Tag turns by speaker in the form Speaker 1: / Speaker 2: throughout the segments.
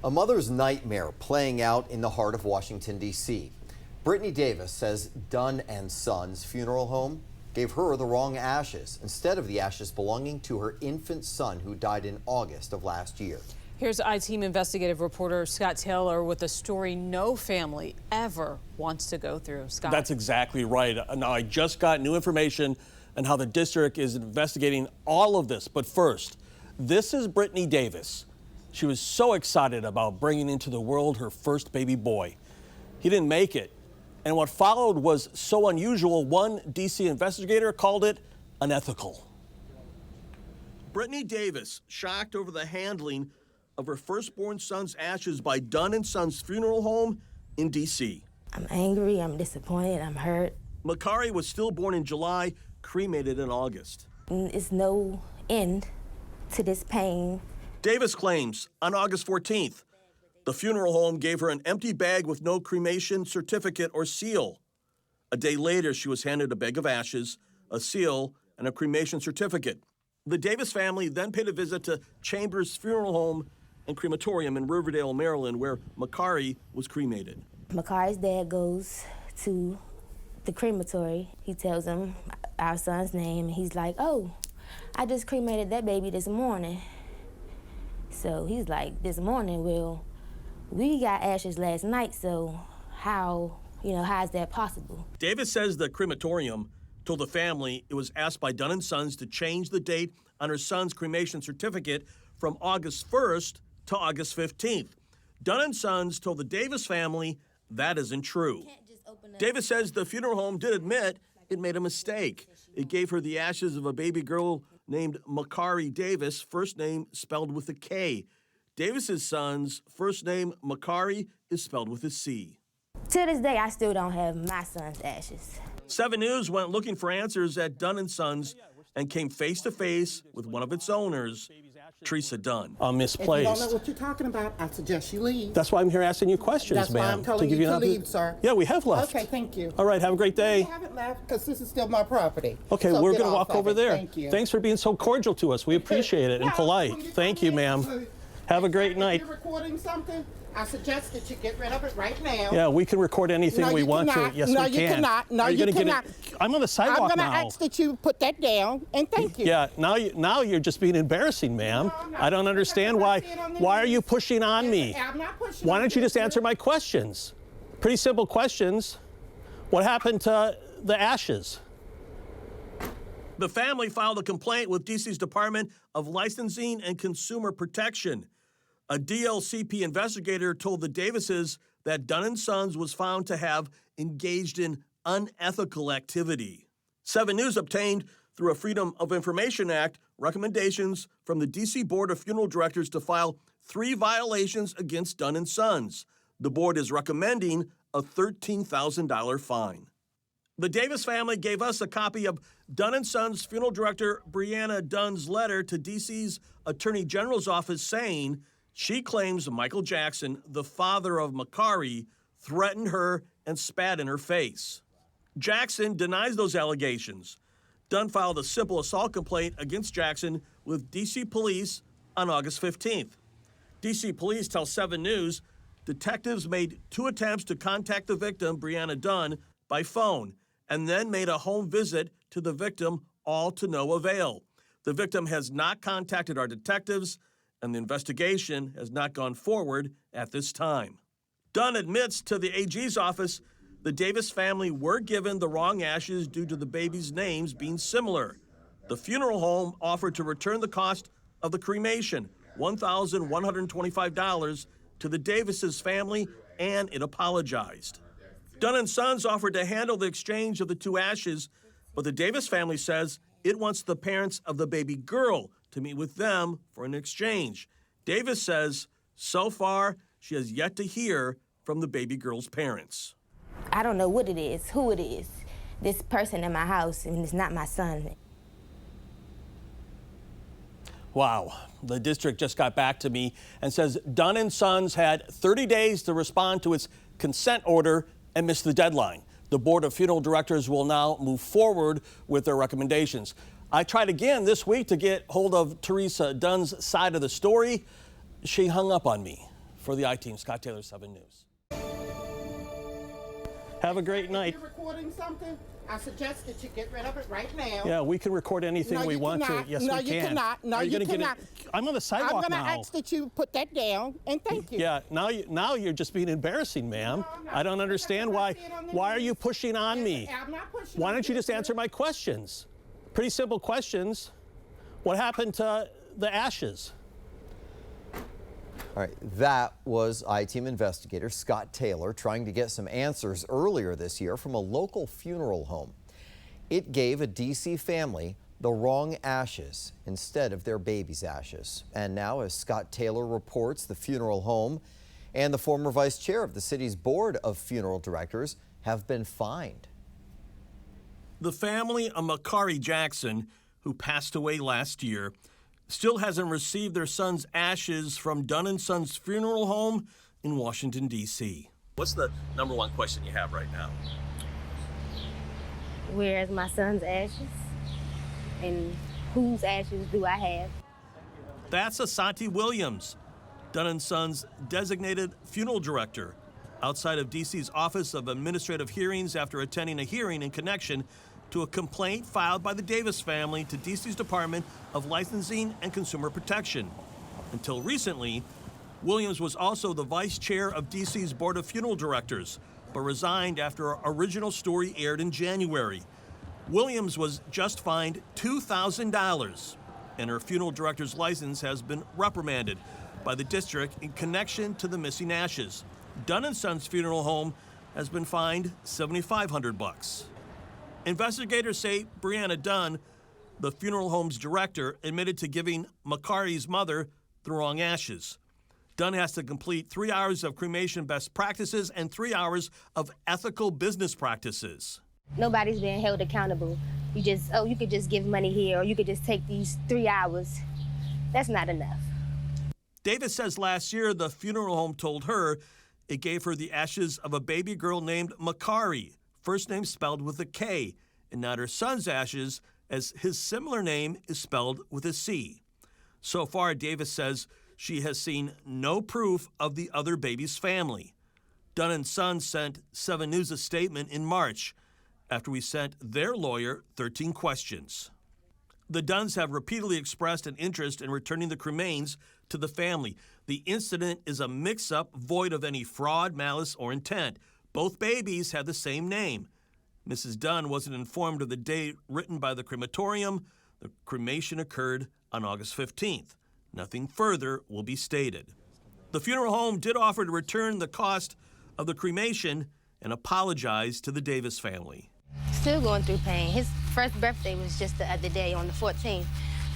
Speaker 1: A mother's nightmare playing out in the heart of Washington, D.C. Brittany Davis says Dunn Sons Funeral Home gave her the wrong ashes instead of the ashes belonging to her infant son who died in August of last year.
Speaker 2: Here's I-Team investigative reporter Scott Taylor with a story no family ever wants to go through. Scott.
Speaker 3: That's exactly right. Now, I just got new information on how the district is investigating all of this. But first, this is Brittany Davis. She was so excited about bringing into the world her first baby boy. He didn't make it. And what followed was so unusual, one D.C. investigator called it unethical. Brittany Davis, shocked over the handling of her firstborn son's ashes by Dunn Sons Funeral Home in D.C.
Speaker 4: I'm angry, I'm disappointed, I'm hurt.
Speaker 3: Makari was stillborn in July, cremated in August.
Speaker 4: It's no end to this pain.
Speaker 3: Davis claims on August 14th, the funeral home gave her an empty bag with no cremation certificate or seal. A day later, she was handed a bag of ashes, a seal, and a cremation certificate. The Davis family then paid a visit to Chambers Funeral Home and Crematorium in Riverdale, Maryland, where Makari was cremated.
Speaker 4: Makari's dad goes to the crematory. He tells him our son's name, and he's like, "Oh, I just cremated that baby this morning." So he's like, "This morning? Well, we got ashes last night, so how is that possible?"
Speaker 3: Davis says the crematorium told the family it was asked by Dunn & Sons to change the date on her son's cremation certificate from August 1st to August 15th. Dunn & Sons told the Davis family that isn't true. Davis says the funeral home did admit it made a mistake. It gave her the ashes of a baby girl named Makari Davis, first name spelled with a K. Davis's son's first name, Makari, is spelled with a C.
Speaker 4: To this day, I still don't have my son's ashes.
Speaker 3: 7 News went looking for answers at Dunn & Sons and came face-to-face with one of its owners, Teresa Dunn.
Speaker 5: Misplaced. If you don't know what you're talking about, I suggest you leave.
Speaker 3: That's why I'm here asking you questions,
Speaker 5: ma'am. That's why I'm telling you to leave, sir.
Speaker 3: Yeah, we have left.
Speaker 5: Okay, thank you.
Speaker 3: All right, have a great day.
Speaker 5: I haven't left because this is still my property.
Speaker 3: Okay,
Speaker 5: so
Speaker 3: we're going to walk over there.
Speaker 5: Thank you.
Speaker 3: Thanks for being so cordial to us. We appreciate it and polite. Thank you, ma'am. Have a great night.
Speaker 5: If you're recording something, I suggest that you get rid of it right now.
Speaker 3: Yeah, we can record anything we want to. Yes, we can.
Speaker 5: No, you cannot. No, you cannot.
Speaker 3: I'm on the sidewalk now.
Speaker 5: I'm going to ask that you put that down, and thank you.
Speaker 3: Yeah, now you're just being embarrassing, ma'am.
Speaker 5: No,
Speaker 3: I don't understand why. Why are you pushing on me?
Speaker 5: I'm not pushing.
Speaker 3: Why don't you just answer my questions? Pretty simple questions. What happened to the ashes? The family filed a complaint with D.C.'s Department of Licensing and Consumer Protection. A DLCP investigator told the Davises that Dunn & Sons was found to have engaged in unethical activity. 7 News obtained, through a Freedom of Information Act, recommendations from the D.C. Board of Funeral Directors to file 3 violations against Dunn & Sons. The board is recommending a $13,000 fine. The Davis family gave us a copy of Dunn & Sons Funeral Director Brianna Dunn's letter to D.C.'s Attorney General's office saying she claims Michael Jackson, the father of Makari, threatened her and spat in her face. Jackson denies those allegations. Dunn filed a simple assault complaint against Jackson with D.C. police on August 15th. D.C. police tell 7 News detectives made 2 attempts to contact the victim, Brianna Dunn, by phone, and then made a home visit to the victim, all to no avail. The victim has not contacted our detectives, and the investigation has not gone forward at this time. Dunn admits to the AG's office the Davis family were given the wrong ashes due to the babies' names being similar. The funeral home offered to return the cost of the cremation, $1,125, to the Davises family, and it apologized. Dunn & Sons offered to handle the exchange of the 2 ashes, but the Davis family says it wants the parents of the baby girl to meet with them for an exchange. Davis says so far she has yet to hear from the baby girl's parents.
Speaker 4: I don't know what it is, who it is. This person in my house, and it's not my son.
Speaker 3: Wow. The district just got back to me and says Dunn & Sons had 30 days to respond to its consent order and missed the deadline. The Board of Funeral Directors will now move forward with their recommendations. I tried again this week to get hold of Teresa Dunn's side of the story. She hung up on me. For the I-Team, Scott Taylor, 7 News. Have a great night.
Speaker 5: If you're recording something, I suggest that you get rid of it right now.
Speaker 3: Yeah, we can record anything
Speaker 5: No,
Speaker 3: we
Speaker 5: you
Speaker 3: want
Speaker 5: cannot.
Speaker 3: to. Yes,
Speaker 5: No,
Speaker 3: we
Speaker 5: you
Speaker 3: can.
Speaker 5: cannot. No,
Speaker 3: Are
Speaker 5: you
Speaker 3: gonna get
Speaker 5: cannot.
Speaker 3: I'm on the sidewalk
Speaker 5: I'm going to
Speaker 3: now.
Speaker 5: ask that you put that down, and thank you.
Speaker 3: Yeah, now you're just being embarrassing, ma'am.
Speaker 5: No, I'm not.
Speaker 3: I don't understand
Speaker 5: Because I
Speaker 3: why.
Speaker 5: see it on the
Speaker 3: Why are
Speaker 5: news.
Speaker 3: you pushing on me?
Speaker 5: I'm not pushing
Speaker 3: Why
Speaker 5: on
Speaker 3: don't you
Speaker 5: you,
Speaker 3: just answer
Speaker 5: sir.
Speaker 3: my questions? Pretty simple questions. What happened to the ashes?
Speaker 1: All right, that was I-Team investigator Scott Taylor trying to get some answers earlier this year from a local funeral home. It gave a D.C. family the wrong ashes instead of their baby's ashes. And now, as Scott Taylor reports, the funeral home and the former vice chair of the city's board of funeral directors have been fined.
Speaker 3: The family of Makari Jackson, who passed away last year, still hasn't received their son's ashes from Dunn Sons Funeral Home in Washington, D.C. What's the number one question you have right now?
Speaker 4: Where's my son's ashes? And whose ashes do I have?
Speaker 3: That's Asante Williams, Dunn Sons' designated funeral director, outside of D.C.'s Office of Administrative Hearings after attending a hearing in connection to a complaint filed by the Davis family to D.C.'s Department of Licensing and Consumer Protection. Until recently, Williams was also the vice chair of D.C.'s Board of Funeral Directors, but resigned after our original story aired in January. Williams was just fined $2,000, and her funeral director's license has been reprimanded by the district in connection to the missing ashes. Dunn Sons Funeral Home has been fined $7,500. Investigators say Brianna Dunn, the funeral home's director, admitted to giving Makari's mother the wrong ashes. Dunn has to complete 3 hours of cremation best practices and 3 hours of ethical business practices.
Speaker 4: Nobody's being held accountable. You could just give money here, or you could just take these 3 hours. That's not enough.
Speaker 3: Davis says last year the funeral home told her it gave her the ashes of a baby girl named Makari, first name spelled with a K, and not her son's ashes, as his similar name is spelled with a C. So far, Davis says she has seen no proof of the other baby's family. Dunn & Sons sent 7 News a statement in March after we sent their lawyer 13 questions. The Dunns have repeatedly expressed an interest in returning the cremains to the family. The incident is a mix-up void of any fraud, malice, or intent. Both babies have the same name. Mrs. Dunn wasn't informed of the date written by the crematorium. The cremation occurred on August 15th. Nothing further will be stated. The funeral home did offer to return the cost of the cremation and apologize to the Davis family.
Speaker 4: Still going through pain. His first birthday was just the other day on the 14th.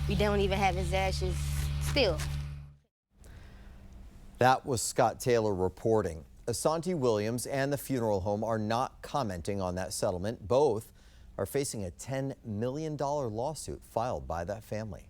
Speaker 4: We don't even have his ashes still.
Speaker 1: That was Scott Taylor reporting. Asante Williams and the funeral home are not commenting on that settlement. Both are facing a $10 million lawsuit filed by that family.